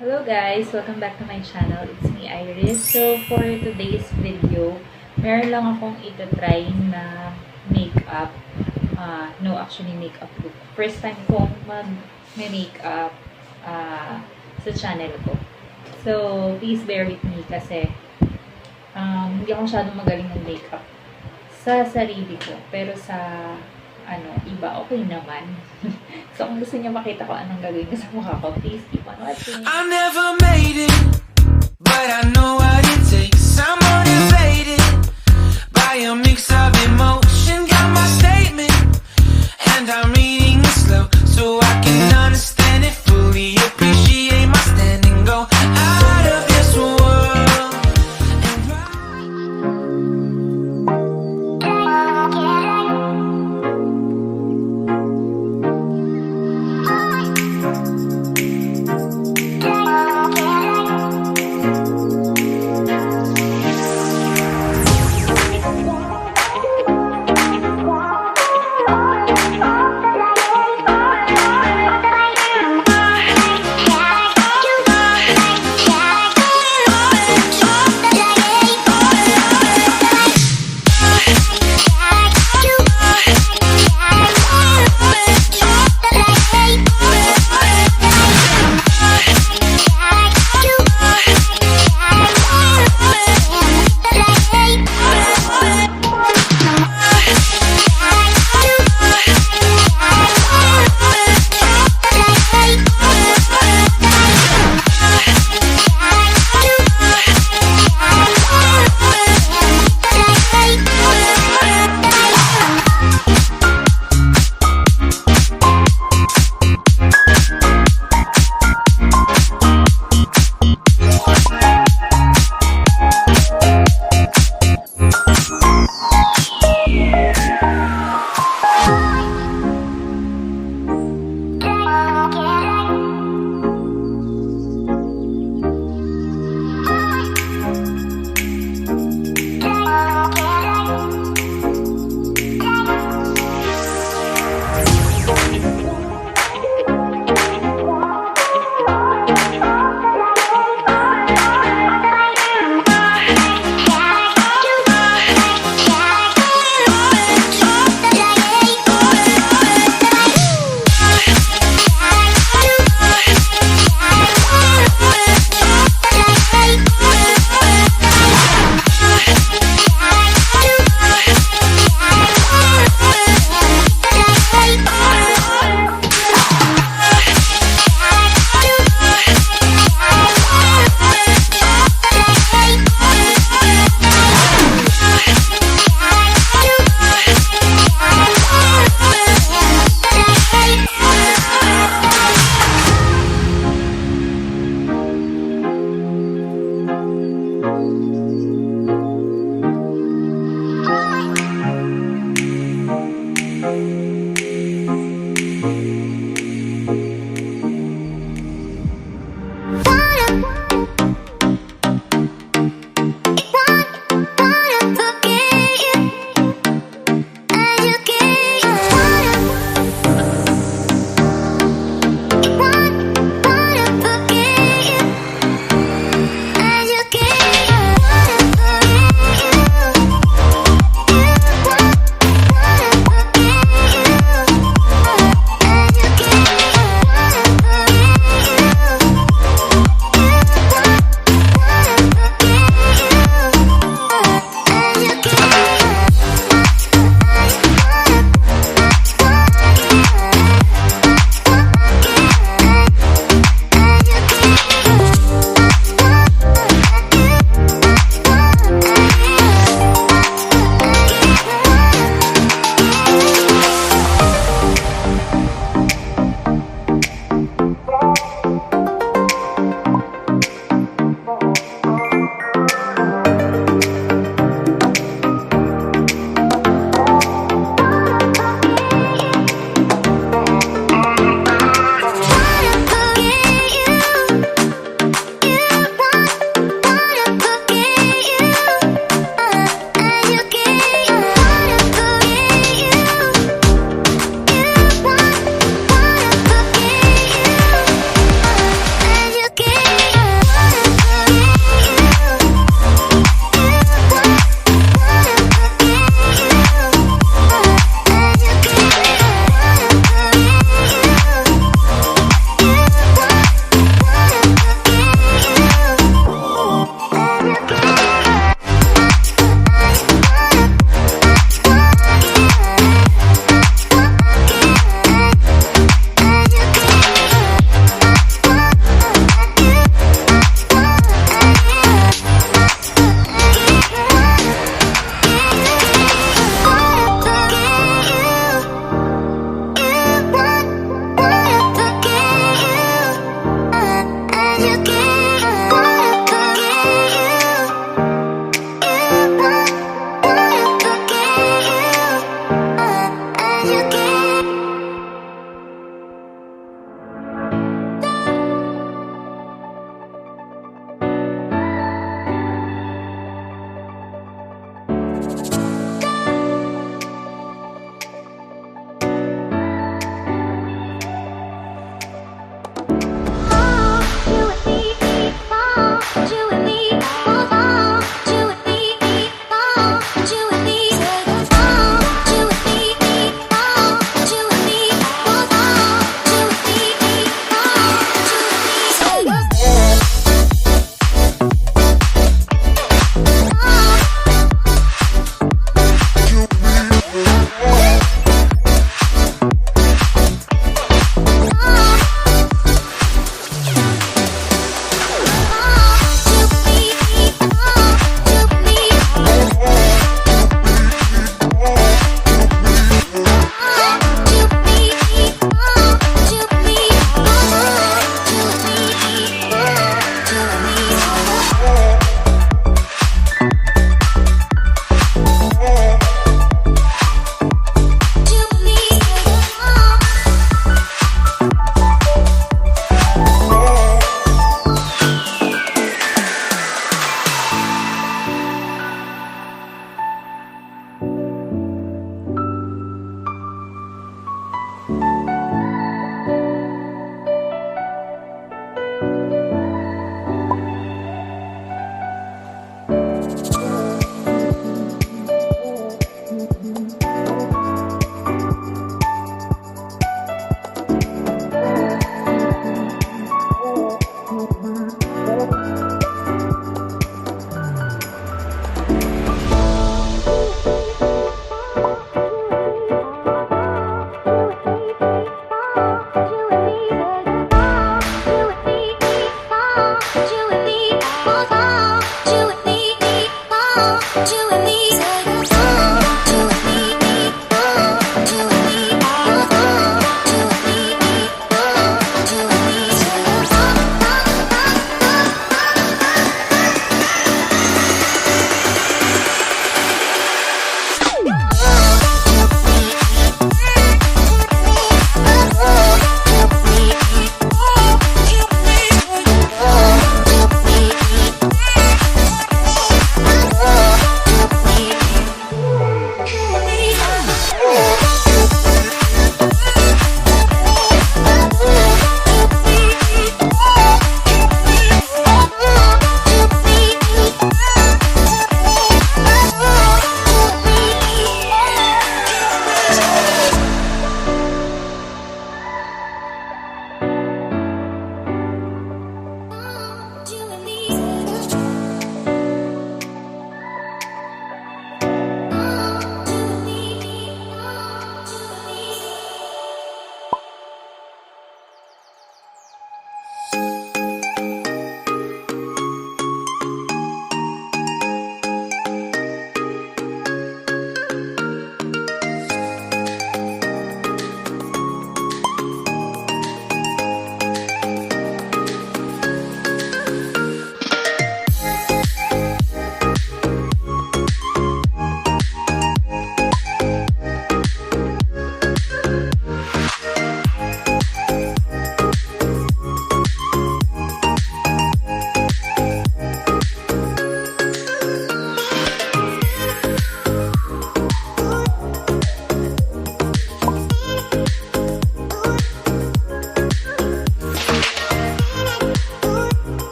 Hello guys! Welcome back to my channel. It's me, Iris. So, for today's video, meron lang akong itatry na makeup. No, actually makeup look. First time kong mag-makeup sa channel ko. So, please bear with me kasi hindi ako masyadong magaling ng makeup sa sarili ko. Pero sa iba, okay naman. So, kung gusto niya makita ko anong gagawin ko sa mukha ko, please keep on watching. I never made it, but I know what it takes. I'm motivated by a mix of emotion. Got my statement, and I'm reading it slow so I can understand it fully. Appreciate my standing, go out of this world and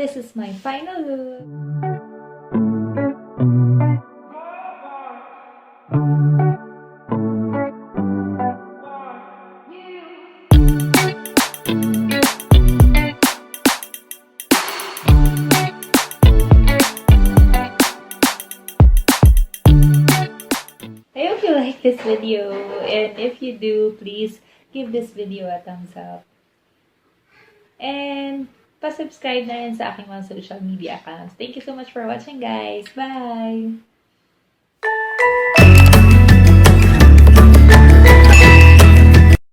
this is my final look. I hope you like this video, and if you do, please give this video a thumbs up. And pa-subscribe na rin sa aking mga social media accounts. Thank you so much for watching, guys. Bye!